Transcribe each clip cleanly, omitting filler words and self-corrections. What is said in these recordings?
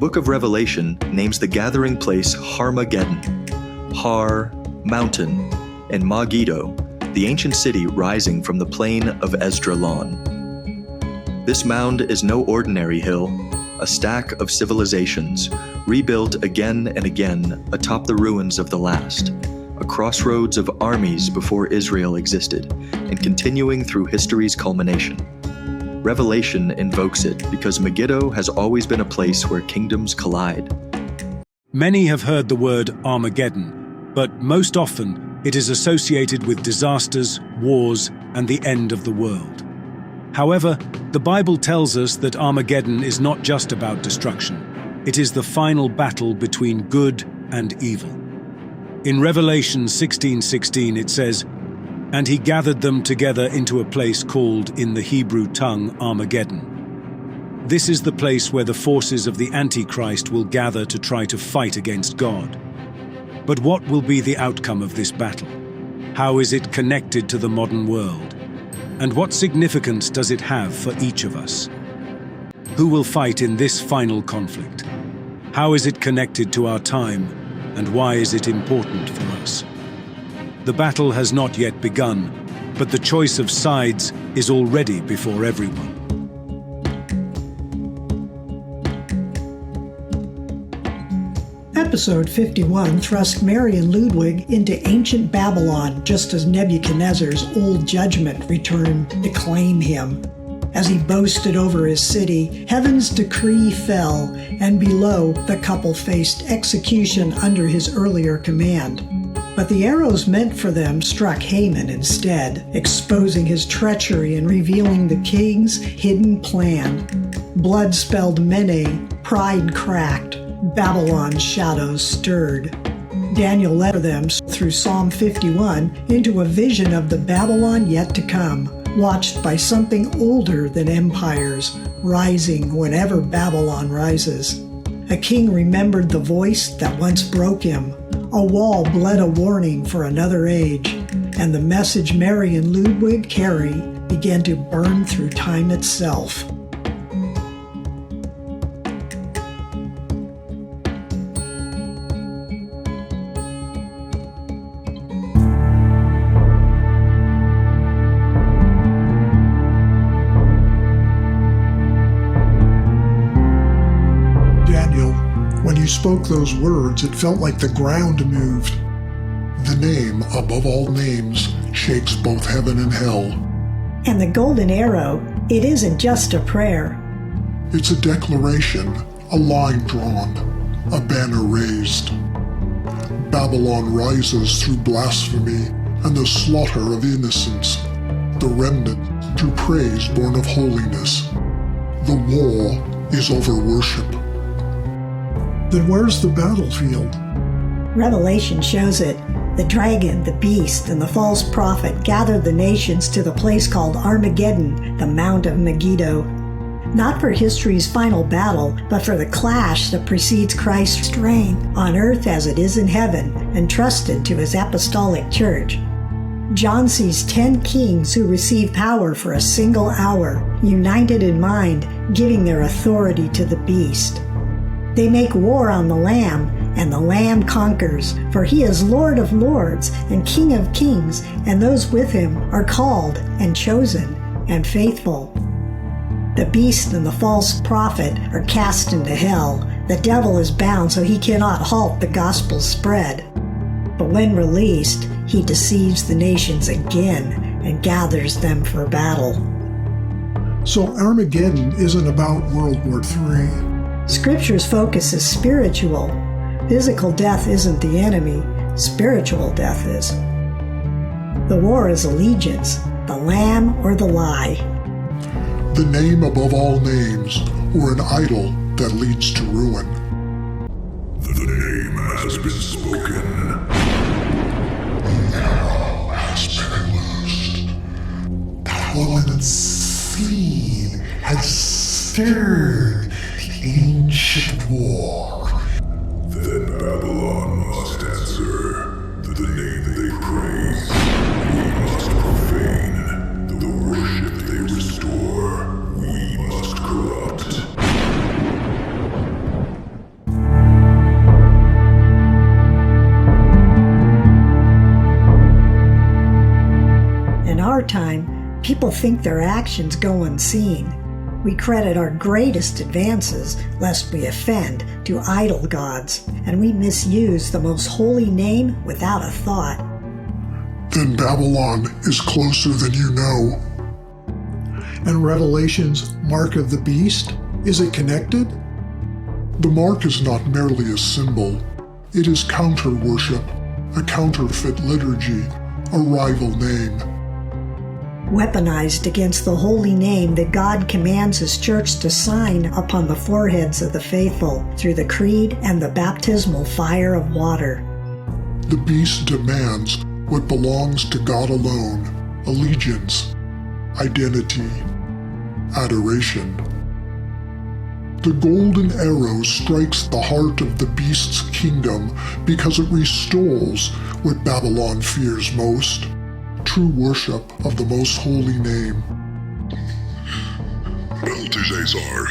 book of Revelation names the gathering place Harmageddon, Har, mountain, and Megiddo, the ancient city rising from the plain of Esdraelon. This mound is no ordinary hill, a stack of civilizations, rebuilt again and again atop the ruins of the last, a crossroads of armies before Israel existed, and continuing through history's culmination. Revelation invokes it because Megiddo has always been a place where kingdoms collide. Many have heard the word Armageddon, but most often it is associated with disasters, wars, and the end of the world. However, the Bible tells us that Armageddon is not just about destruction. It is the final battle between good and evil. In Revelation 16:16 it says, "And he gathered them together into a place called in the Hebrew tongue Armageddon." This is the place where the forces of the Antichrist will gather to try to fight against God. But what will be the outcome of this battle? How is it connected to the modern world? And what significance does it have for each of us? Who will fight in this final conflict? How is it connected to our time, and why is it important for us? The battle has not yet begun, but the choice of sides is already before everyone. Episode 51 thrust Mary and Ludwig into ancient Babylon just as Nebuchadnezzar's old judgment returned to claim him. As he boasted over his city, heaven's decree fell, and below the couple faced execution under his earlier command. But the arrows meant for them struck Haman instead, exposing his treachery and revealing the king's hidden plan. Blood spelled MENE, pride cracked, Babylon's shadows stirred. Daniel led them through Psalm 51 into a vision of the Babylon yet to come, watched by something older than empires, rising whenever Babylon rises. A king remembered the voice that once broke him. A wall bled a warning for another age, and the message Mary and Ludwig carry began to burn through time itself. When you spoke those words, it felt like the ground moved. The name above all names shakes both heaven and hell. And the golden arrow, it isn't just a prayer. It's a declaration, a line drawn, a banner raised. Babylon rises through blasphemy and the slaughter of innocents, the remnant through praise born of holiness. The war is over worship. Then where's the battlefield? Revelation shows it. The dragon, the beast, and the false prophet gathered the nations to the place called Armageddon, the Mount of Megiddo. Not for history's final battle, but for the clash that precedes Christ's reign on earth as it is in heaven, entrusted to his apostolic church. John sees 10 kings who receive power for a single hour, united in mind, giving their authority to the beast. They make war on the Lamb, and the Lamb conquers, for he is Lord of lords and King of kings, and those with him are called and chosen and faithful. The beast and the false prophet are cast into hell. The devil is bound so he cannot halt the gospel's spread. But when released, he deceives the nations again and gathers them for battle. So Armageddon isn't about World War III. Scripture's focus is spiritual. Physical death isn't the enemy, spiritual death is. The war is allegiance, the lamb or the lie. The name above all names, or an idol that leads to ruin. The name has been spoken. The arrow has been loosed. That woman's scene has stirred the ancient war. Then Babylon must answer. The name they praise, we must profane. The worship they restore, we must corrupt. our time, people think their actions go unseen. We credit our greatest advances, lest we offend, to idol gods, and we misuse the most holy name without a thought. Then Babylon is closer than you know. And Revelation's mark of the beast, is it connected? The mark is not merely a symbol. It is counter-worship, a counterfeit liturgy, a rival name. Weaponized against the holy name that God commands His church to sign upon the foreheads of the faithful through the creed and the baptismal fire of water. The beast demands what belongs to God alone: allegiance, identity, adoration. The golden arrow strikes the heart of the beast's kingdom because it restores what Babylon fears most: true worship of the most holy name. Belteshazzar,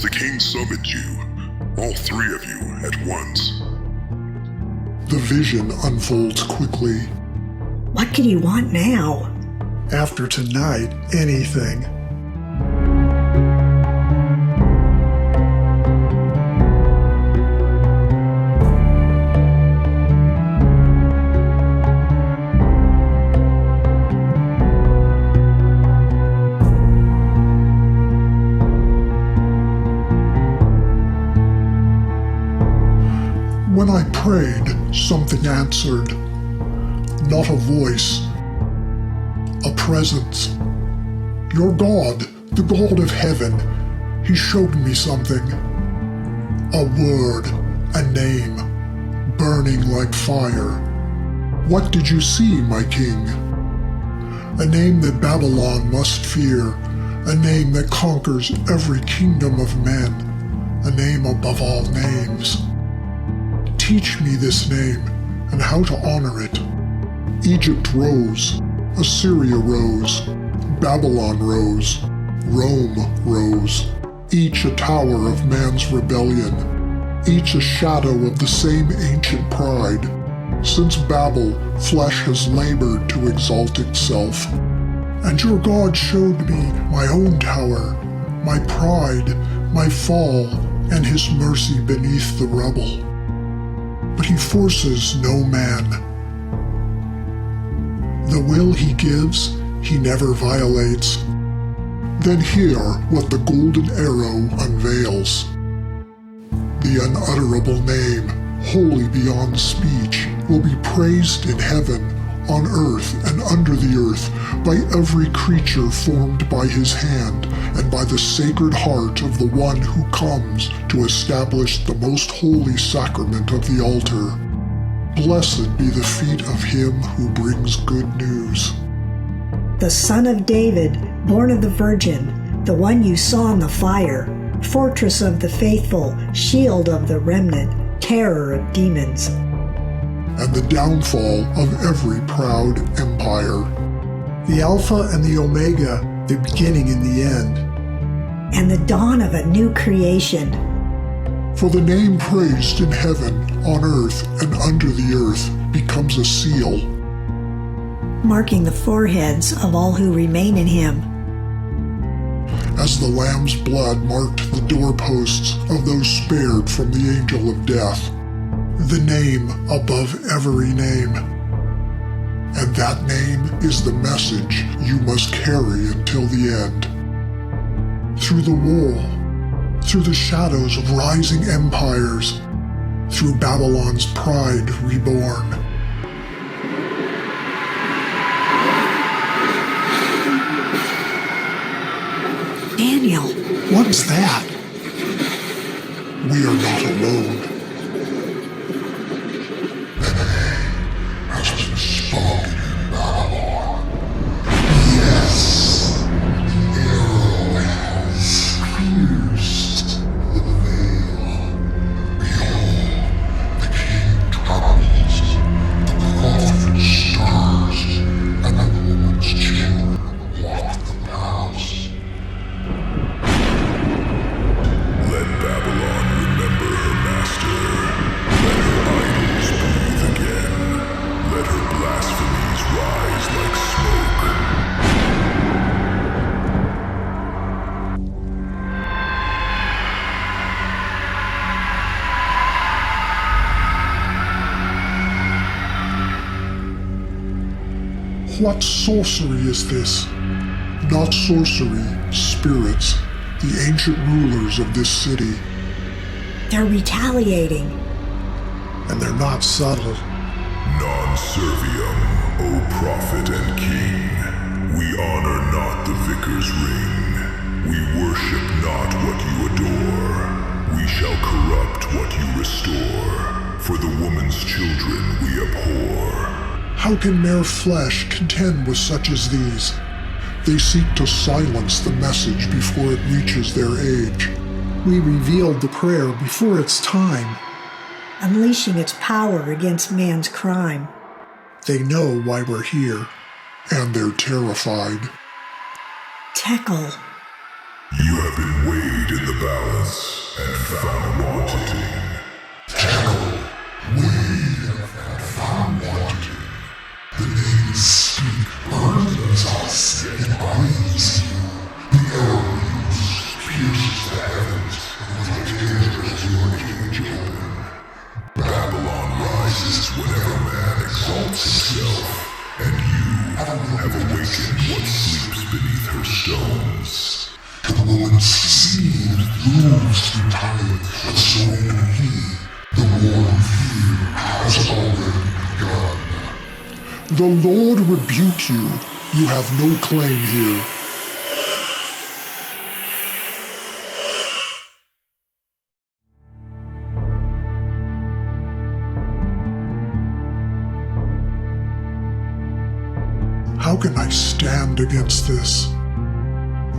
the king summoned you, all three of you at once. The vision unfolds quickly. What could he want now? After tonight, anything. When I prayed, something answered. Not a voice, a presence. Your God, the God of heaven, He showed me something. A word, a name, burning like fire. What did you see, my king? A name that Babylon must fear, a name that conquers every kingdom of men, a name above all names. Teach me this name and how to honor it. Egypt rose, Assyria rose, Babylon rose, Rome rose, each a tower of man's rebellion, each a shadow of the same ancient pride. Since Babel, flesh has labored to exalt itself. And your God showed me my own tower, my pride, my fall, and His mercy beneath the rubble. But He forces no man. The will He gives, He never violates. Then hear what the golden arrow unveils. The unutterable name, holy beyond speech, will be praised in heaven, on earth, and under the earth, by every creature formed by His hand, and by the sacred heart of the one who comes to establish the most holy sacrament of the altar. Blessed be the feet of Him who brings good news. The Son of David, born of the Virgin, the one you saw in the fire, fortress of the faithful, shield of the remnant, terror of demons. And the downfall of every proud empire. The Alpha and the Omega, the beginning and the end. And the dawn of a new creation. For the name praised in heaven, on earth, and under the earth becomes a seal, marking the foreheads of all who remain in Him. As the Lamb's blood marked the doorposts of those spared from the angel of death, the name above every name. And that name is the message you must carry until the end. Through the wall, through the shadows of rising empires, through Babylon's pride reborn. Daniel. What's that? We are not alone. Has been spoken in Babylon. Yes, the arrow has pierced the veil. Behold, the king troubles, the prophet stirs, and the woman's children walk the paths. Let Babylon remember her master. What sorcery is this? Not sorcery, spirits, the ancient rulers of this city. They're retaliating. And they're not subtle. Non serviam, O prophet and king. We honor not the vicar's ring. We worship not what you adore. We shall corrupt what you restore. For the woman's children we abhor. How can mere flesh contend with such as these? They seek to silence the message before it reaches their age. We revealed the prayer before its time. Unleashing its power against man's crime. They know why we're here, and they're terrified. Tekel. You have been weighed in the balance and found wanting. Tekel, weighed and found wanting. The names speak burdens us and binds you. The arrow used pierces the heavens and tears your cage open. Babylon rises whenever man exalts himself, and you have awakened what sleeps beneath her stones. The woman's seed moves through time, but so can he. The war of fear has already begun. The Lord rebuke you. You have no claim here. How can I stand against this?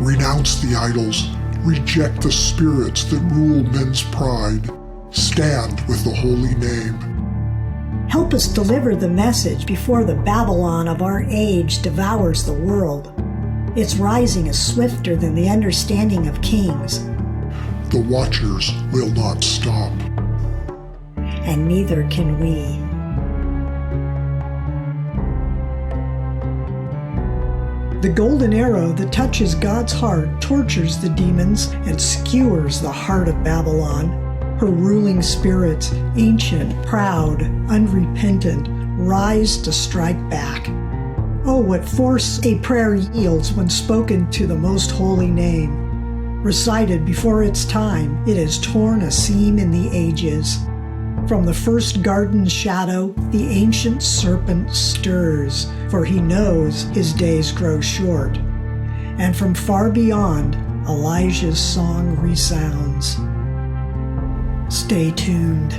Renounce the idols, reject the spirits that rule men's pride, stand with the holy name. Help us deliver the message before the Babylon of our age devours the world. Its rising is swifter than the understanding of kings. The watchers will not stop. And neither can we. The golden arrow that touches God's heart tortures the demons and skewers the heart of Babylon. Her ruling spirits, ancient, proud, unrepentant, rise to strike back. Oh, what force a prayer yields when spoken to the most holy name. Recited before its time, it has torn a seam in the ages. From the first garden's shadow, the ancient serpent stirs, for he knows his days grow short. And from far beyond, Elijah's song resounds. Stay tuned.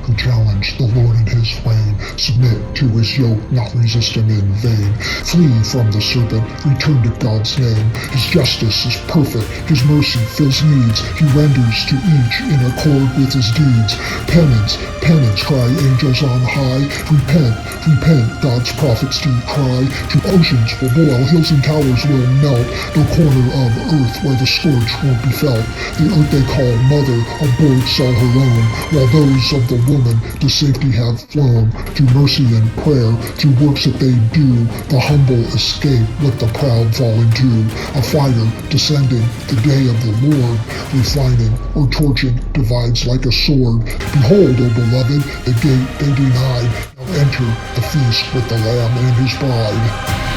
Who challenge the Lord in his reign, submit to his yoke, not resist him in vain. Flee from the serpent, return to God's name. His justice is perfect, his mercy fills needs. He renders to each in accord with his deeds. Penance, penance, cry angels on high. Repent, repent, God's prophets do cry. To oceans will boil, hills and towers will melt. No corner of earth where the scourge won't be felt. The earth they call mother, aboards all her own, while those of the woman to safety have flown. To mercy and prayer, to works that they do, the humble escape what the proud fall into. A fire descending, the day of the Lord, refining or torching divides like a sword. Behold, O beloved, the gate they denied. Now enter the feast with the Lamb and his bride.